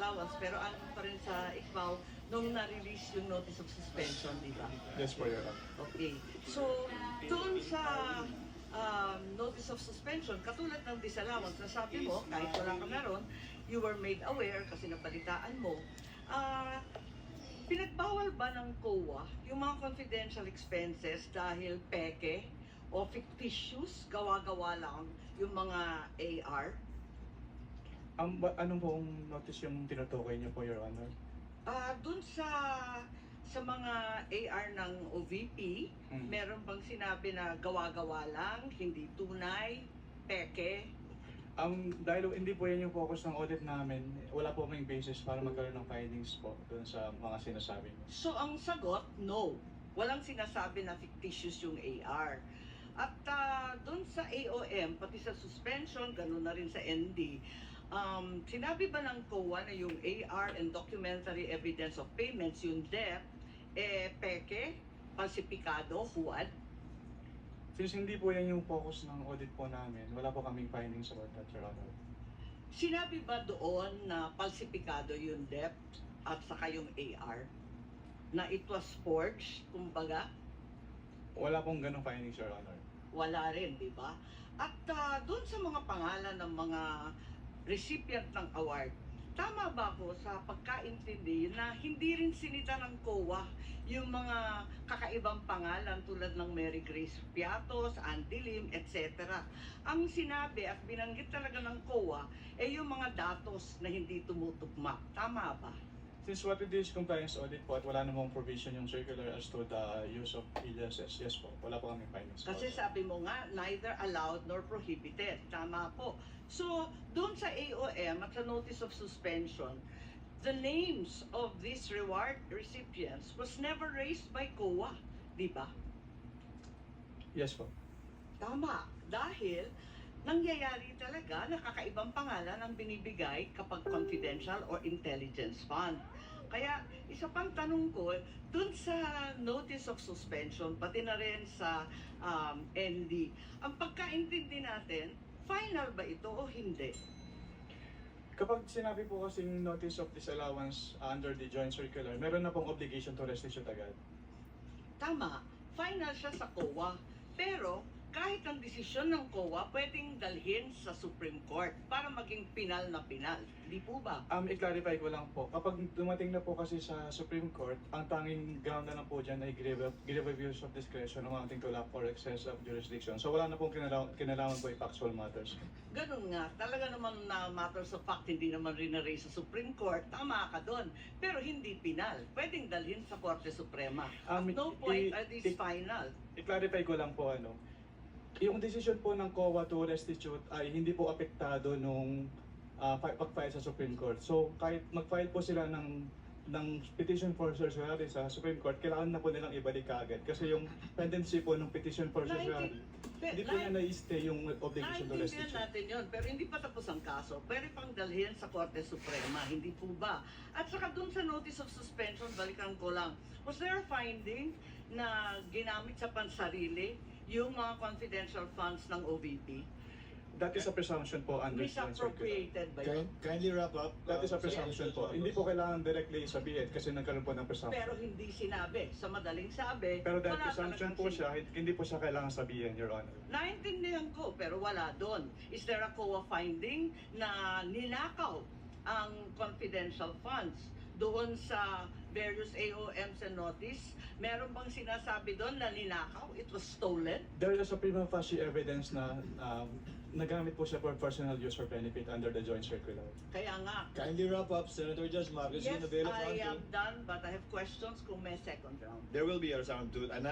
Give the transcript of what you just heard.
disallowance pero ano pa rin sa ICMAO nung na-release yung notice of suspension, di ba? Yes po, Your Honor. Okay. So, doon sa notice of suspension, katulad ng disallowance na sabi mo, kahit wala ka meron, you were made aware kasi nabalitaan mo, pinagbawal ba ng COA yung mga confidential expenses dahil peke o fictitious, gawa-gawa lang yung mga AR? Anong pong notice yung tinutukoy niyo po, Your Honor? Doon sa mga AR ng OVP, meron bang sinabi na gawa-gawa lang, hindi tunay, peke? Dahil hindi po yan yung focus ng audit namin, wala po kaming basis para magkaroon ng findings po doon sa mga sinasabi niyo. So ang sagot, no. Walang sinasabi na fictitious yung AR. At doon sa AOM, pati sa suspension, gano'n na rin sa ND, sinabi ba ng COA na yung AR and documentary evidence of payments, yung DEP, peke, falsipikado, huwad? Since hindi po yan yung focus ng audit po namin, wala po kaming findings about that, Your Honor. Sinabi ba doon na falsipikado yung DEP at saka yung AR? Na it was forged, kumbaga? Wala pong ganong findings, Your Honor. Wala rin, di ba? At doon sa mga pangalan ng mga recipient ng award, tama ba ako sa pagkaintindi na hindi rin sinita ng COA yung mga kakaibang pangalan tulad ng Mary Grace Piatos, Andy Lim, etc. Ang sinabi at binanggit talaga ng COA ay yung mga datos na hindi tumutugma. Tama ba? Since what we do is compliance audit po at wala namang provision yung circular as to the use of aliases, yes po, wala po kaming findings. Kasi sabi mo nga, neither allowed nor prohibited. Tama po. So, doon sa AOM at sa notice of suspension, the names of these reward recipients was never raised by COA. Di ba? Yes po. Tama. Dahil nangyayari talaga na kakaibang pangalan ang binibigay kapag confidential or intelligence fund. Kaya isa pang tanong ko, dun sa notice of suspension, pati na rin sa ND, ang pagkaintindi natin, final ba ito o hindi? Kapag sinabi po kasing notice of disallowance under the joint circular, meron na pong obligation to restitute agad. Tama, final siya sa COA. Pero kahit ang desisyon ng COA, pwedeng dalhin sa Supreme Court para maging pinal na pinal. Di po ba? I-clarify ko lang po, kapag dumating na po kasi sa Supreme Court, ang tanging ground na lang po dyan ay grave abuse of discretion amounting to lack or excess of jurisdiction. So wala na pong kinalaman po factual matters. Ganun nga, talaga naman na matters of fact, hindi naman rin na-raise sa Supreme Court, tama ka doon. Pero hindi pinal, pwedeng dalhin sa Korte Suprema. At no point are these final. I-clarify ko lang po yung decision po ng COA to restitute ay hindi po apektado nung pag-file sa Supreme Court. So kahit mag-file po sila ng petition for certiorari sa Supreme Court, kailangan na po nilang ibalik kaagad. Kasi yung pendency po ng petition for certiorari, hindi po niya na-stay yung obligation to restitute. Naintindihan natin yun, pero hindi pa tapos ang kaso. Pwede pang dalhin sa Korte Suprema, hindi po ba? At saka dun sa notice of suspension, balikan ko lang, was there a finding na ginamit sa pansarili yung mga confidential funds ng OVP? That is a presumption po under joint circular. Misappropriated ba yun? Kindly wrap up. That is a presumption po. Hindi po kailangan directly sabihin kasi nagkaroon po ng presumption. Pero hindi sinabi. Sa madaling sabi, Pero dahil wala presumption talagang po siya, hindi po siya kailangan sabihin, Your Honor. Naintindihan ko, pero wala doon. Is there a COA finding na ninakaw ang confidential funds doon sa various AOMs and notice? Meron bang sinasabi doon na ninakaw? It was stolen? There is a prima facie evidence na nagamit po siya for personal use or benefit under the joint circular. Kaya nga. Kindly wrap up, Senator Judge Marcos. Yes, Available I on am done, but I have questions kung may second round. There will be a round two, and